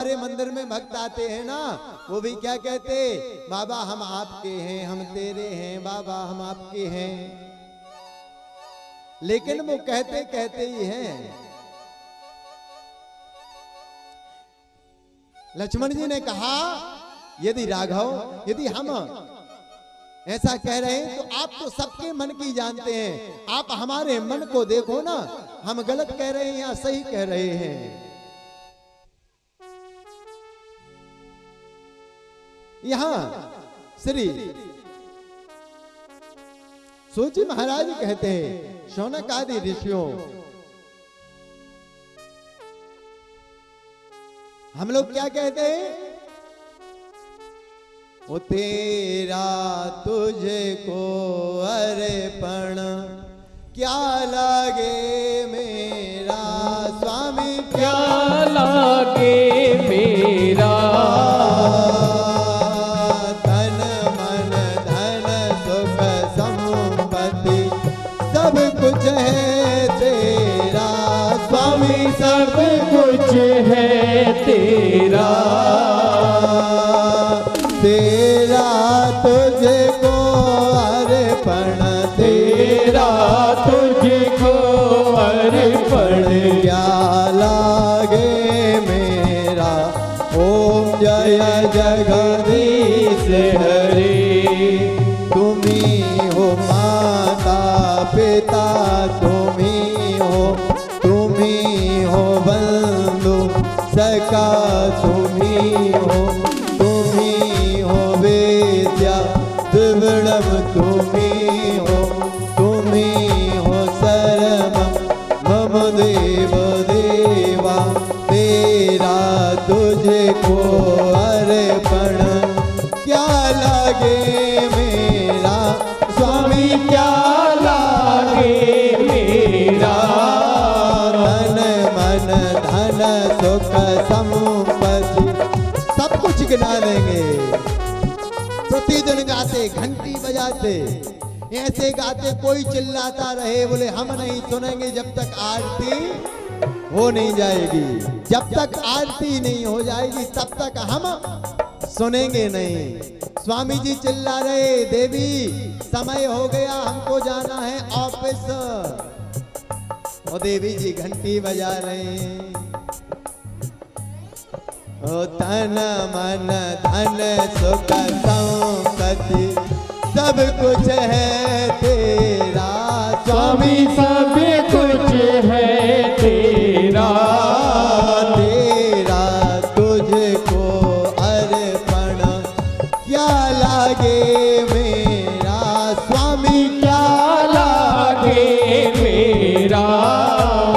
हमारे मंदिर में भक्त आते हैं ना, वो भी क्या कहते, बाबा हम आपके हैं, हम तेरे हैं, बाबा हम आपके हैं। लेकिन वो कहते कहते ही हैं। लक्ष्मण जी ने कहा यदि राघव, यदि हम ऐसा कह रहे हैं तो आप तो सबके मन की जानते हैं, आप हमारे मन को देखो ना, हम गलत कह रहे हैं या सही कह रहे हैं। यहां श्री सूची महाराज कहते हैं, शौनक आदि ऋषियों, हम लोग क्या कहते हैं, ओ तेरा तुझको अर्पण क्या लागे मेरा स्वामी, क्या लागे मेरा तन मन धन सुख संपत्ति सब कुछ है तेरा स्वामी, सब कुछ है तेरा, तेरा तुझको अर्पण, तेरा तुझको अर्पण क्या लागे मेरा। ओम जय जगदीश हरे, तुम्ही हो माता पिता, तुम्ही हो बंधु सखा, तुम्ही हो वेद्या द्रविड़म, तुम्ही हो शरणम मम देव देवा, तेरा तुझको अर्पण क्या लागे मेरा स्वामी, क्या लागे मेरा। तन मन धन सुख संपत्ति सब कुछ गिना देंगे। प्रतिदिन गाते, घंटी बजाते, ऐसे गाते, कोई चिल्लाता रहे, बोले हम नहीं सुनेंगे जब तक आरती हो नहीं जाएगी, जब तक आरती नहीं हो जाएगी तब तक हम सुनेंगे नहीं। स्वामी जी चिल्ला रहे, देवी समय हो गया, हमको जाना है ऑफिस। और देवी जी घंटी बजा रहे हैं। ओ तन मन धन सुख संपत्ति सब कुछ है तेरा स्वामी, सब कुछ है तेरा, तेरा तुझको अर्पण क्या लागे मेरा स्वामी, क्या लागे मेरा।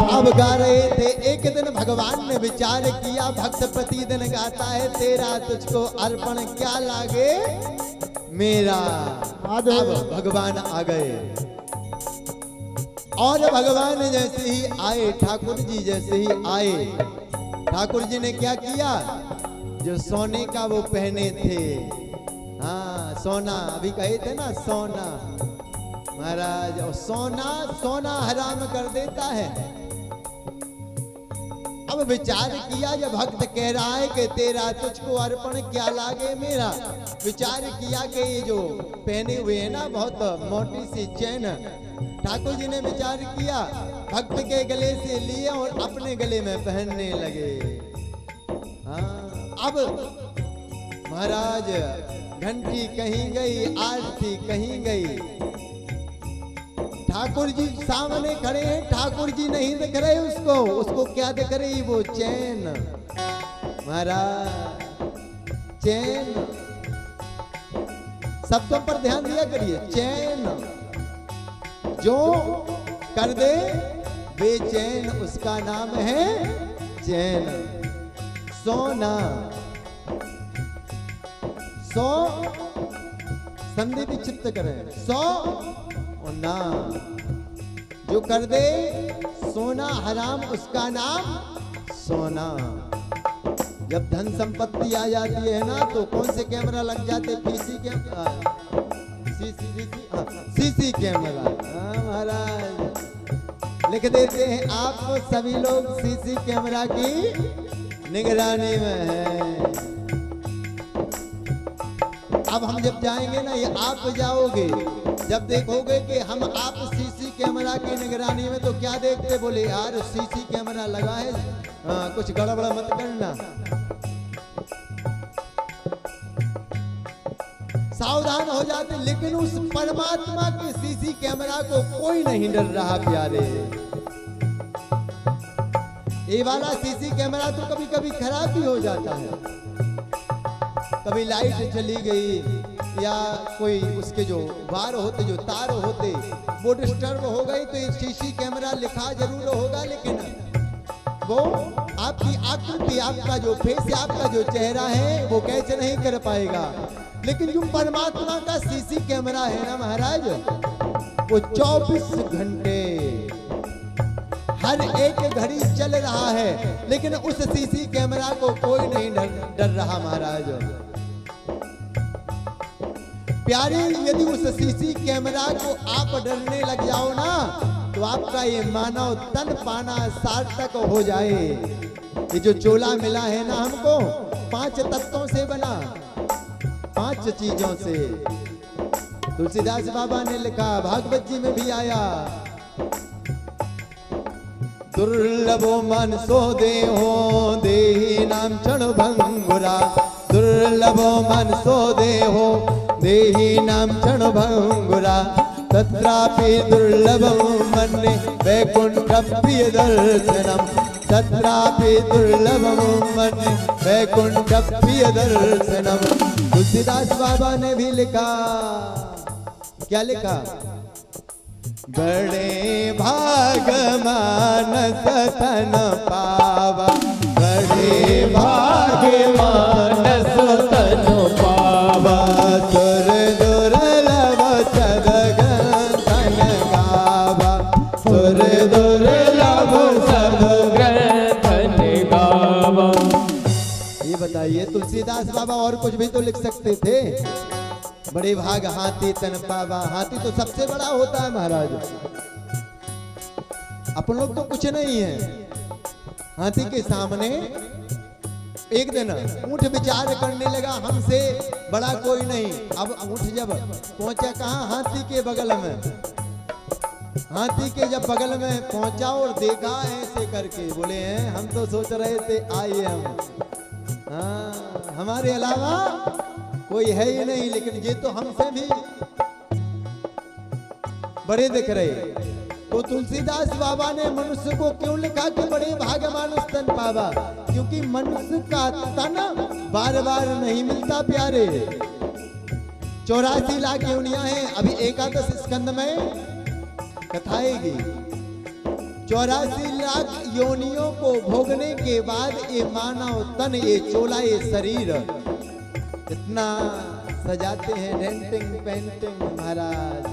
अब गा रहे थे, एक दिन भगवान ने विचार किया, भक्त प्रतिदिन गाता है, तेरा तुझको अर्पण क्या लागे मेरा। अब भगवान आ गए, और भगवान जैसे ही आए, ठाकुर जी जैसे ही आए, ठाकुर जी ने क्या किया, जो सोने का वो पहने थे, हाँ सोना, अभी कहे थे ना सोना, महाराज और सोना सोना हराम कर देता है। अब विचार किया, जब भक्त कह रहा है कि तेरा तुझको अर्पण क्या लागे मेरा, विचार किया कि ये जो पहने हुए है ना बहुत मोटी सी चैन, ठाकुर जी ने विचार किया, भक्त के गले से लिए और अपने गले में पहनने लगे। हाँ, अब महाराज घंटी कहीं गई, आरती कहीं गई, ठाकुर जी सामने खड़े हैं, ठाकुर जी नहीं दिख रहे उसको, उसको क्या दिख रही, वो चैन, महाराज चैन, शब्दों पर ध्यान दिया करिए, चैन जो कर दे बेचैन उसका नाम है चैन। सोना, सो संधि विच्छिन्न करें, सो और ना, जो कर दे सोना हराम उसका नाम सोना। जब धन संपत्ति आ जाती है ना तो कौन से कैमरा लग जाते, पीसी कैमरा, सीसी कैमरा, महाराज लिख देते हैं आप सभी लोग सीसी कैमरा की निगरानी में है। अब हम जब जाएंगे ना, ये आप जाओगे, जब देखोगे कि हम आप सीसी कैमरा की निगरानी में, तो क्या देखते, बोले यार सीसी कैमरा लगा है, कुछ गड़बड़ मत करना। सावधान हो जाते। लेकिन उस परमात्मा के सीसी कैमरा को कोई नहीं डर रहा प्यारे। ये वाला सीसी कैमरा तो कभी कभी खराब भी हो जाता है, कभी लाइट चली गई या कोई उसके जो वार होते, जो तार होते, वो डिस्टर्ब हो गई, तो ये सीसी कैमरा लिखा जरूर होगा, लेकिन वो आपकी आकृति, आपका जो फेस, आपका जो चेहरा है, वो कैसे नहीं कर पाएगा। लेकिन जो परमात्मा का सीसी कैमरा है ना महाराज, वो 24 घंटे हर एक घड़ी चल रहा है, लेकिन उस सीसी कैमरा को कोई नहीं डर रहा महाराज। प्यारे, यदि उस सीसी कैमरा को आप डरने लग जाओ ना, तो आपका ये मानव तन पाना सार्थक हो जाए। ये जो चोला मिला है ना हमको, 5 तत्वों से बना, 5 चीजों से। तुलसीदास बाबा ने लिखा, भागवत जी में भी आया, दुर्लभो मनसो देहो देहि नाम क्षण भंगुरा। दुर्लभो मनसो देहो देहि नाम क्षण भंगुरा। तत्रापि दुर्लभं मन्ये वैकुंठ प्रिय दर्शनम। तत्रापि दुर्लभं मन्ये वैकुंठ प्रिय दर्शनम। तुलसीदास बाबा ने भी लिखा, क्या लिखा, बड़े भाग मानस तन पावा। बड़े भाग मानस तन पावा। सुर दुर्लभ सदग्रंथन गावा। सुर दुर्लभ सदग्रंथन गावा। ये बताइए, तुलसीदास बाबा और कुछ भी तो लिख सकते थे। बड़े भाग हाथी तन पावा। हाथी तो सबसे बड़ा होता है महाराज, अपन लोग तो कुछ नहीं है हाथी के सामने। एक दिन ऊंट विचार करने लगा, हमसे बड़ा कोई नहीं। अब ऊंट जब पहुंचा कहाँ, हाथी के बगल में। हाथी के जब बगल में पहुंचा और देखा ऐसे करके, बोले हैं हम तो सोच रहे थे आइए हम, हाँ हमारे अलावा कोई है ही नहीं, लेकिन ये तो हमसे भी बड़े दिख रहे। तो तुलसीदास बाबा ने मनुष्य को क्यों लिखा कि बड़े भाग मानुष तन पावा? क्योंकि मनुष्य का तन बार बार नहीं मिलता प्यारे। 84 लाख योनियां हैं, अभी एकादश स्कंद में कथाएगी। 84 लाख योनियों को भोगने के बाद ये मानव तन, ये चोला, ये शरीर इतना सजाते हैं, डेंटिंग पेंटिंग महाराज।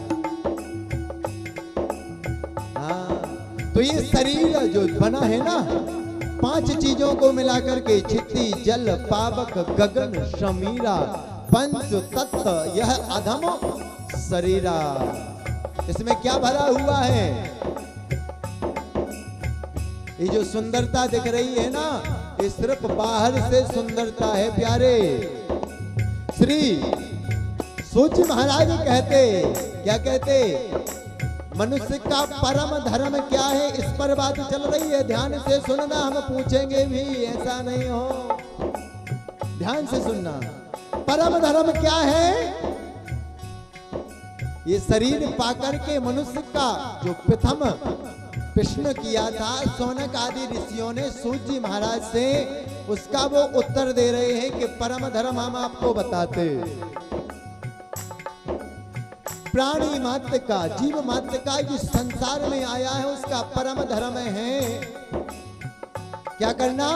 हाँ, तो ये शरीर जो बना है ना, 5 चीजों को मिलाकर के, क्षिति जल पावक गगन शमीरा, पंच तत्व यह अधम शरीरा। इसमें क्या भरा हुआ है? ये जो सुंदरता दिख रही है ना, ये सिर्फ बाहर से सुंदरता है प्यारे। श्री सूची महाराज कहते, क्या कहते, मनुष्य का परम धर्म क्या है, इस पर बात चल रही है, ध्यान से सुनना, हम पूछेंगे भी, ऐसा नहीं हो, ध्यान से सुनना। परम धर्म क्या है? ये शरीर पाकर के मनुष्य का जो प्रथम प्रश्न किया था सौनक आदि ऋषियों ने सूत जी महाराज से, उसका वो उत्तर दे रहे हैं कि परम धर्म हम आपको बताते। प्राणी मात्र का, जीव मात्र का जो संसार में आया है, उसका परम धर्म है क्या करना?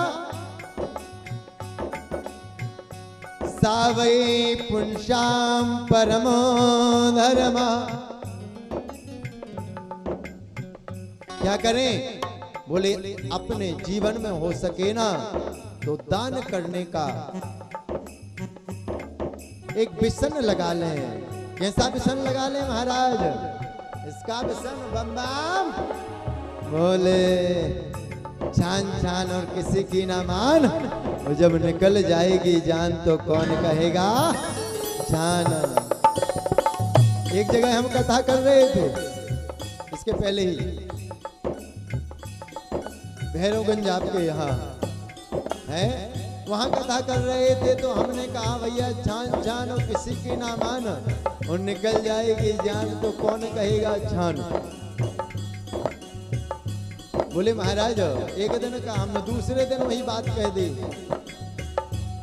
सावै पुंसाम परमो धर्मा। क्या करें? बोले अपने जीवन में हो सके ना तो दान करने का एक व्यसन लगा लें। कैसा व्यसन लगा लें महाराज? इसका व्यसन बम बम बोले छान छान और किसी की ना मान, और जब निकल जाएगी जान तो कौन कहेगा जान। एक जगह हम कथा कर रहे थे, इसके पहले ही भैरवगंज आपके यहाँ है, वहाँ कथा कर रहे थे तो हमने कहा भैया जान जान और किसी की ना मान, और निकल जाएगी जान तो कौन कहेगा जान। बोले महाराज एक दिन का हमने दूसरे दिन वही बात कह दी,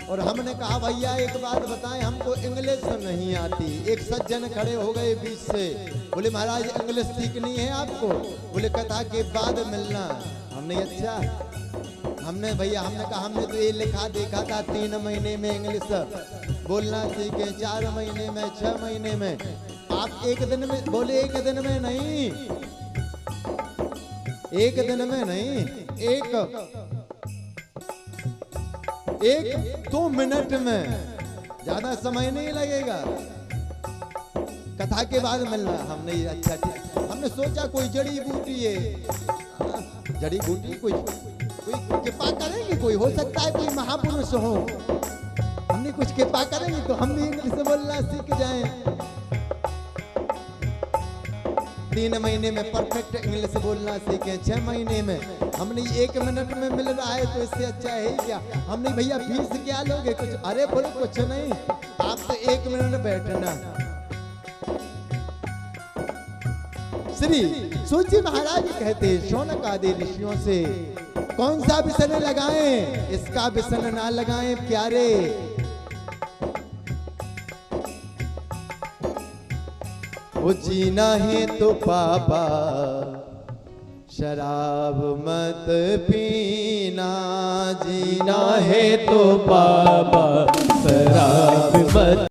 और हमने कहा भैया एक बात बताएं, हमको इंग्लिश नहीं आती। एक सज्जन खड़े हो गए बीच से, बोले महाराज इंग्लिश सीखनी है आपको? बोले कथा के बाद मिलना। हमने अच्छा, हमने भैया हमने कहा हमने तो ये लिखा देखा था 3 महीने में इंग्लिश बोलना सीखे, 4 महीने में, 6 महीने में। आप एक दिन में? बोले एक दिन में नहीं, एक दिन में नहीं, एक 2 मिनट में, ज्यादा समय नहीं लगेगा, कथा के बाद मिलना। हमने अच्छा ठीक, हमने सोचा कोई जड़ी बूटी है, जड़ी बूटी कोई कृपा करेंगे, कोई हो सकता है कोई महापुरुष हो, हमने कुछ कृपा करेंगे तो हम भी इंग्लिश बोलना सीख जाएं। 3 महीने में परफेक्ट इंग्लिश बोलना सीखे, 6 महीने में। हमने 1 मिनट में मिल रहा है तो इससे अच्छा है क्या? हमने भैया फीस क्या लोगे? कुछ? अरे बोले कुछ नहीं, आप तो 1 मिनट बैठना। श्री सूची महाराज कहते शौनक आदि ऋषियों से कौन सा व्यसन लगाएं, इसका व्यसन ना लगाएं प्यारे। वो जीना है तो पापा शराब मत पीना, जीना है तो पापा शराब मत